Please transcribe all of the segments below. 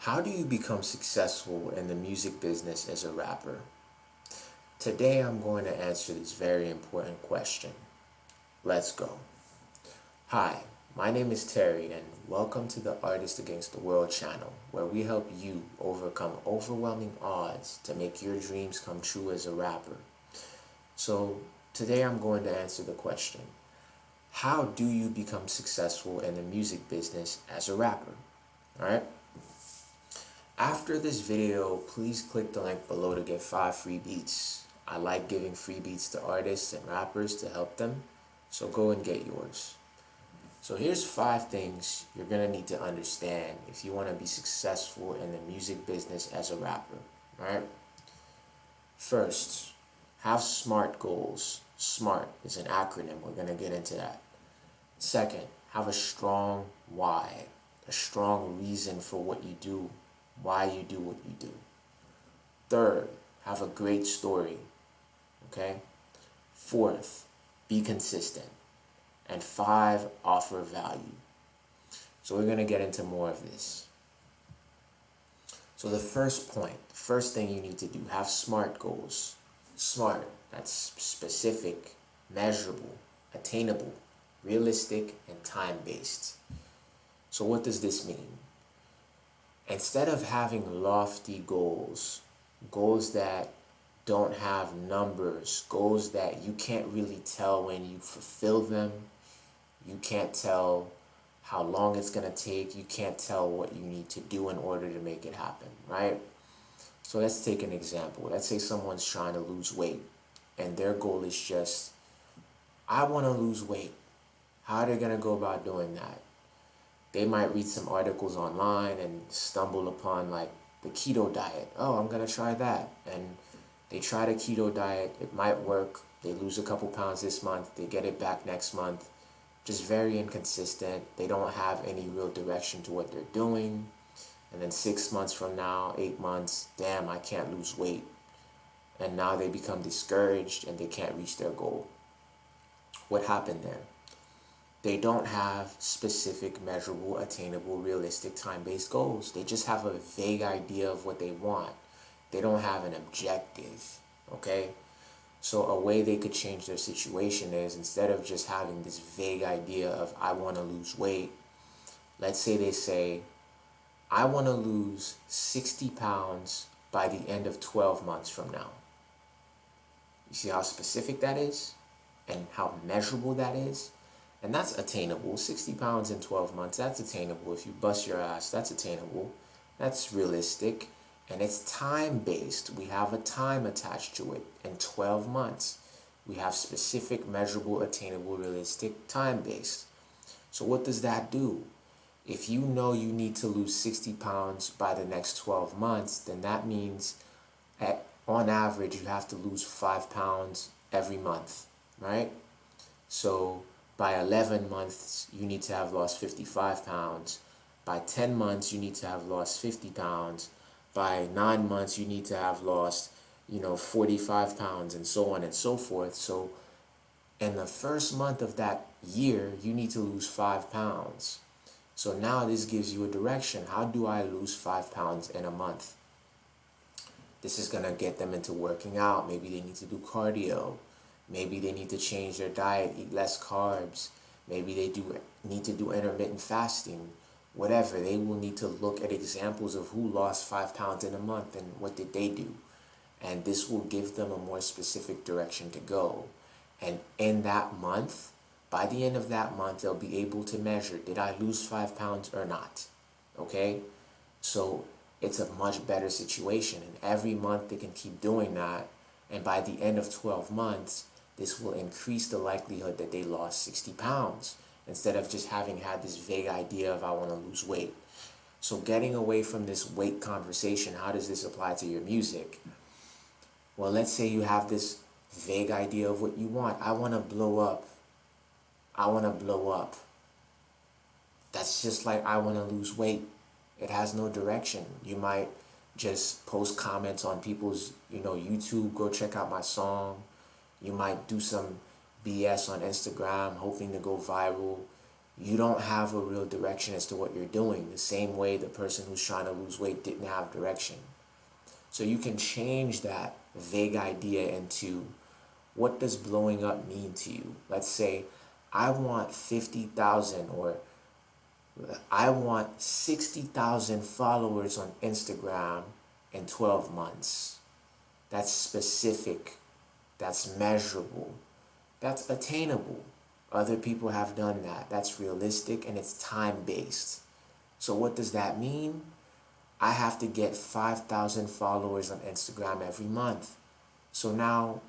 How do you become successful in the music business as a rapper? Today I'm going to answer this very important question. Let's go. Hi, my name is Terry and welcome to the Artist Against the World channel, where we help you overcome overwhelming odds to make your dreams come true as a rapper. So today I'm going to answer the question, how do you become successful in the music business as a rapper? Alright? After this video, please click the link below to get 5 free beats. I like giving free beats to artists and rappers to help them, so go and get yours. So here's 5 things you're going to need to understand if you want to be successful in the music business as a rapper. Alright? First, have SMART goals. SMART is an acronym. We're going to get into that. Second, have a strong why, a strong reason for what you do, why you do what you do. Third, have a great story. Okay? Fourth, be consistent. And 5, offer value. So we're going to get into more of this. So the first point, first thing you need to do, have SMART goals. SMART, that's specific, measurable, attainable, realistic, and time-based. So what does this mean? Instead of having lofty goals, goals that don't have numbers, goals that you can't really tell when you fulfill them, you can't tell how long it's going to take, you can't tell what you need to do in order to make it happen, right? So let's take an example. Let's say someone's trying to lose weight and their goal is just, I want to lose weight. How are they going to go about doing that? They might read some articles online and stumble upon like the keto diet. Oh, I'm going to try that. And they try the keto diet. It might work. They lose a couple pounds this month. They get it back next month. Just very inconsistent. They don't have any real direction to what they're doing. And then 6 months from now, 8 months, damn, I can't lose weight. And now they become discouraged and they can't reach their goal. What happened there? They don't have specific, measurable, attainable, realistic, time-based goals. They just have a vague idea of what they want. They don't have an objective, okay? So a way they could change their situation is, instead of just having this vague idea of, I want to lose weight, let's say they say, I want to lose 60 pounds by the end of 12 months from now. You see how specific that is? And how measurable that is? And that's attainable. 60 pounds in 12 months, that's attainable. If you bust your ass, that's attainable. That's realistic. And it's time-based. We have a time attached to it. In 12 months, we have specific, measurable, attainable, realistic, time-based. So what does that do? If you know you need to lose 60 pounds by the next 12 months, then that means on average, you have to lose 5 pounds every month, right? So by 11 months, you need to have lost 55 pounds. By 10 months, you need to have lost 50 pounds. By 9 months, you need to have lost, 45 pounds, and so on and so forth. So in the first month of that year, you need to lose 5 pounds. So now this gives you a direction. How do I lose 5 pounds in a month? This is going to get them into working out. Maybe they need to do cardio. Maybe they need to change their diet, eat less carbs. Maybe they need to do intermittent fasting. Whatever, they will need to look at examples of who lost 5 pounds in a month and what did they do. And this will give them a more specific direction to go. And in that month, by the end of that month, they'll be able to measure, did I lose 5 pounds or not? Okay? So it's a much better situation. And every month they can keep doing that. And by the end of 12 months, this will increase the likelihood that they lost 60 pounds instead of just having had this vague idea of I want to lose weight. So getting away from this weight conversation, how does this apply to your music? Well, let's say you have this vague idea of what you want. I want to blow up. I want to blow up. That's just like I want to lose weight. It has no direction. You might just post comments on people's, YouTube, go check out my song. You might do some BS on Instagram, hoping to go viral. You don't have a real direction as to what you're doing, the same way the person who's trying to lose weight didn't have direction. So you can change that vague idea into, what does blowing up mean to you? Let's say I want 50,000 or I want 60,000 followers on Instagram in 12 months. That's specific. That's measurable. That's attainable. Other people have done that. That's realistic and it's time-based. So what does that mean? I have to get 5,000 followers on Instagram every month. So now,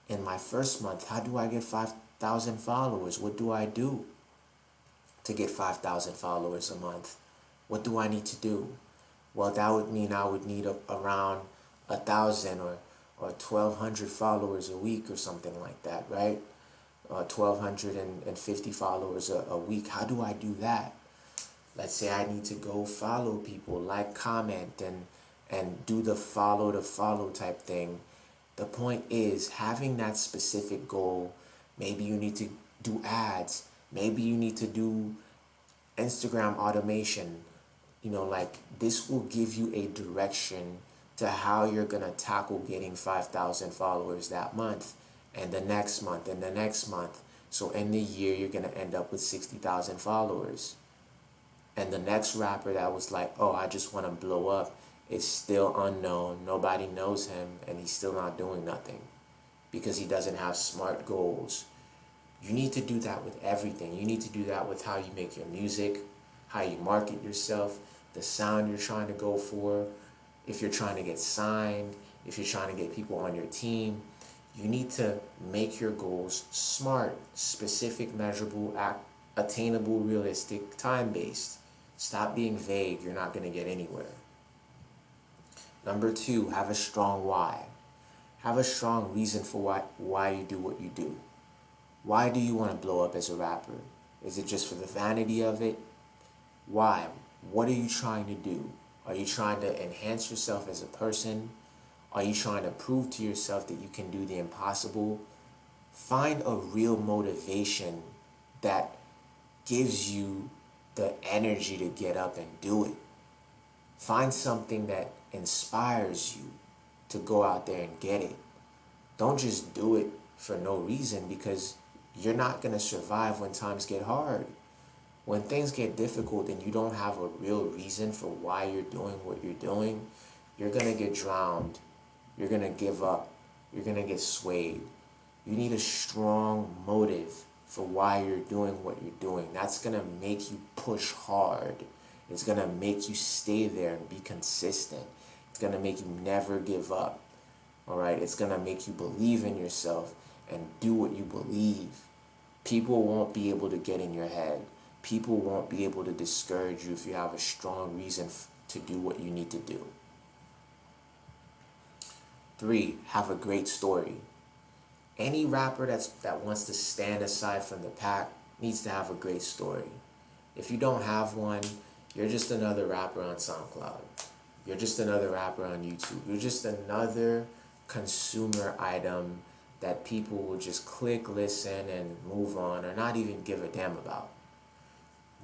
in my first month, how do I get 5,000 followers? What do I do to get 5,000 followers a month? What do I need to do? Well, that would mean I would need around 1,000 or 1,200 followers a week or something like that, right? 1,250 followers a week. How do I do that? Let's say I need to go follow people, like, comment, and do the follow to follow type thing. The point is having that specific goal. Maybe you need to do ads. Maybe you need to do Instagram automation. Like, this will give you a direction to how you're going to tackle getting 5,000 followers that month, and the next month, and the next month. So in the year, you're going to end up with 60,000 followers. And the next rapper that was like, oh, I just want to blow up, is still unknown. Nobody knows him, and he's still not doing nothing because he doesn't have SMART goals. You need to do that with everything. You need to do that with how you make your music, how you market yourself, the sound you're trying to go for, if you're trying to get signed, if you're trying to get people on your team. You need to make your goals SMART, specific, measurable, attainable, realistic, time-based. Stop being vague. You're not going to get anywhere. Number 2, have a strong why. Have a strong reason for why you do what you do. Why do you want to blow up as a rapper? Is it just for the vanity of it? Why? What are you trying to do? Are you trying to enhance yourself as a person? Are you trying to prove to yourself that you can do the impossible? Find a real motivation that gives you the energy to get up and do it. Find something that inspires you to go out there and get it. Don't just do it for no reason, because you're not going to survive when times get hard. When things get difficult and you don't have a real reason for why you're doing what you're doing, you're going to get drowned. You're going to give up. You're going to get swayed. You need a strong motive for why you're doing what you're doing. That's going to make you push hard. It's going to make you stay there and be consistent. It's going to make you never give up. All right? It's going to make you believe in yourself and do what you believe. People won't be able to get in your head. People won't be able to discourage you if you have a strong reason to do what you need to do. 3, have a great story. Any rapper that wants to stand aside from the pack needs to have a great story. If you don't have one, you're just another rapper on SoundCloud. You're just another rapper on YouTube. You're just another consumer item that people will just click, listen, and move on, or not even give a damn about.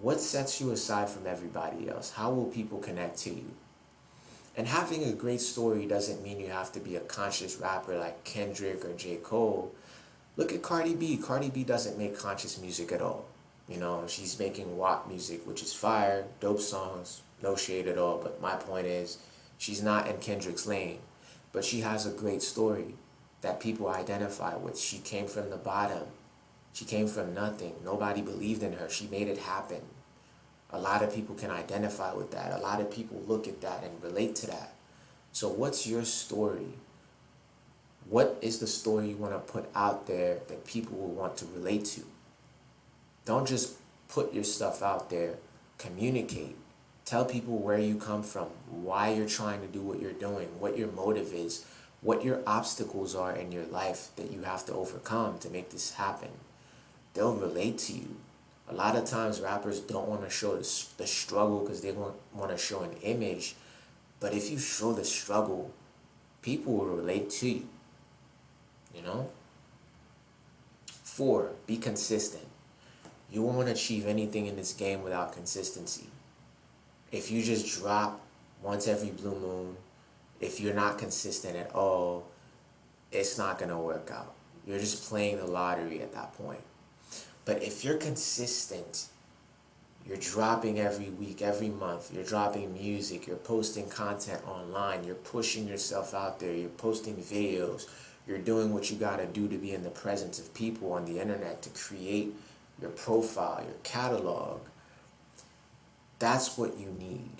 What sets you aside from everybody else? How will people connect to you? And having a great story doesn't mean you have to be a conscious rapper like Kendrick or J. Cole. Look at Cardi B. Cardi B doesn't make conscious music at all. She's making WAP music, which is fire, dope songs, no shade at all. But my point is, she's not in Kendrick's lane. But she has a great story that people identify with. She came from the bottom. She came from nothing. Nobody believed in her. She made it happen. A lot of people can identify with that. A lot of people look at that and relate to that. So what's your story? What is the story you want to put out there that people will want to relate to? Don't just put your stuff out there. Communicate. Tell people where you come from, why you're trying to do what you're doing, what your motive is, what your obstacles are in your life that you have to overcome to make this happen. They'll relate to you. A lot of times rappers don't want to show the struggle because they want to show an image. But if you show the struggle, people will relate to you. 4, be consistent. You won't achieve anything in this game without consistency. If you just drop once every blue moon, if you're not consistent at all, it's not going to work out. You're just playing the lottery at that point. But if you're consistent, you're dropping every week, every month, you're dropping music, you're posting content online, you're pushing yourself out there, you're posting videos, you're doing what you got to do to be in the presence of people on the internet to create your profile, your catalog. That's what you need.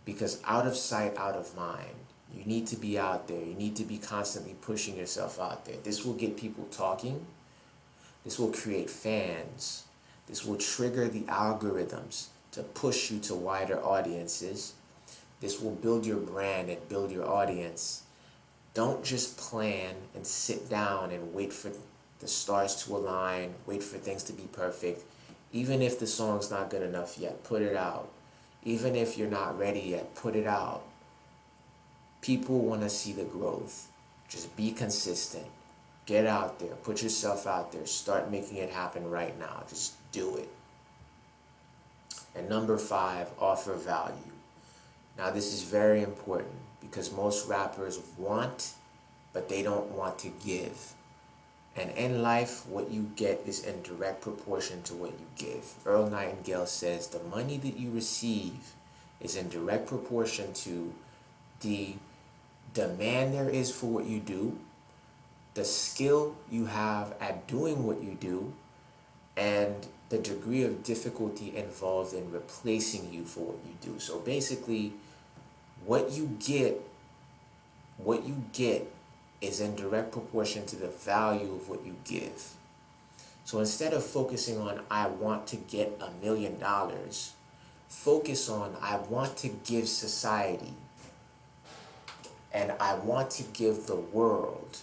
Because out of sight, out of mind. You need to be out there. You need to be constantly pushing yourself out there. This will get people talking. This will create fans. This will trigger the algorithms to push you to wider audiences. This will build your brand and build your audience. Don't just plan and sit down and wait for the stars to align, wait for things to be perfect. Even if the song's not good enough yet, put it out. Even if you're not ready yet, put it out. People want to see the growth. Just be consistent. Get out there. Put yourself out there. Start making it happen right now. Just do it. And number 5, offer value. Now this is very important because most rappers want, but they don't want to give. And in life, what you get is in direct proportion to what you give. Earl Nightingale says the money that you receive is in direct proportion to the demand there is for what you do, the skill you have at doing what you do, and the degree of difficulty involved in replacing you for what you do. So basically, what you get is in direct proportion to the value of what you give. So instead of focusing on, I want to get $1 million, focus on, I want to give society and I want to give the world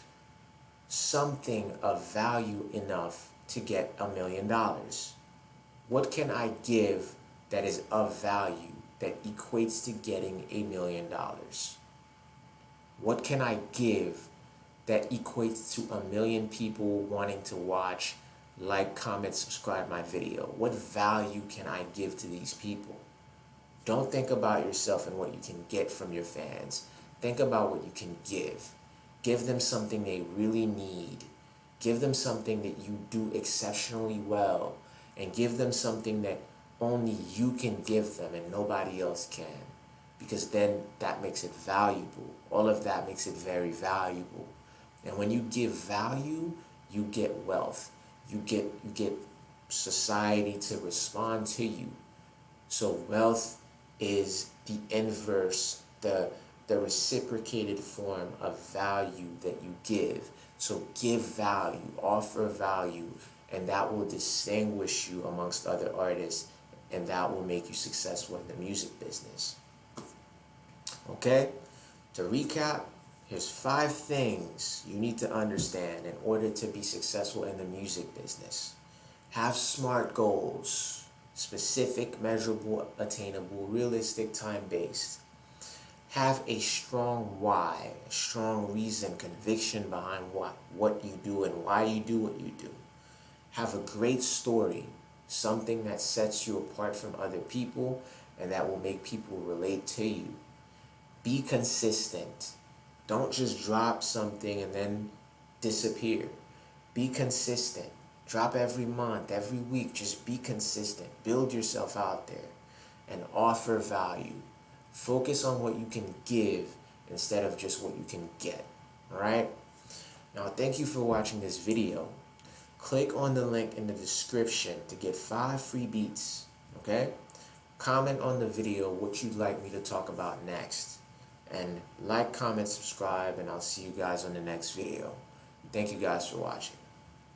something of value enough to get $1 million. What can I give that is of value that equates to getting $1 million? What can I give that equates to 1 million people wanting to watch, like, comment, subscribe my video? What value can I give to these people? Don't think about yourself and what you can get from your fans. Think about what you can give. Give them something they really need. Give them something that you do exceptionally well. And give them something that only you can give them and nobody else can. Because then that makes it valuable. All of that makes it very valuable. And when you give value, you get wealth. You get society to respond to you. So wealth is the inverse, the reciprocated form of value that you give. So give value, offer value, and that will distinguish you amongst other artists, and that will make you successful in the music business. Okay? To recap, here's 5 things you need to understand in order to be successful in the music business. Have SMART goals: specific, measurable, attainable, realistic, time-based. Have a strong why, a strong reason, conviction behind what you do and why you do what you do. Have a great story, something that sets you apart from other people and that will make people relate to you. Be consistent. Don't just drop something and then disappear. Be consistent. Drop every month, every week. Just be consistent. Build yourself out there and offer value. Focus on what you can give instead of just what you can get. Alright? Now, thank you for watching this video. Click on the link in the description to get 5 free beats. Okay? Comment on the video what you'd like me to talk about next. And like, comment, subscribe, and I'll see you guys on the next video. Thank you guys for watching.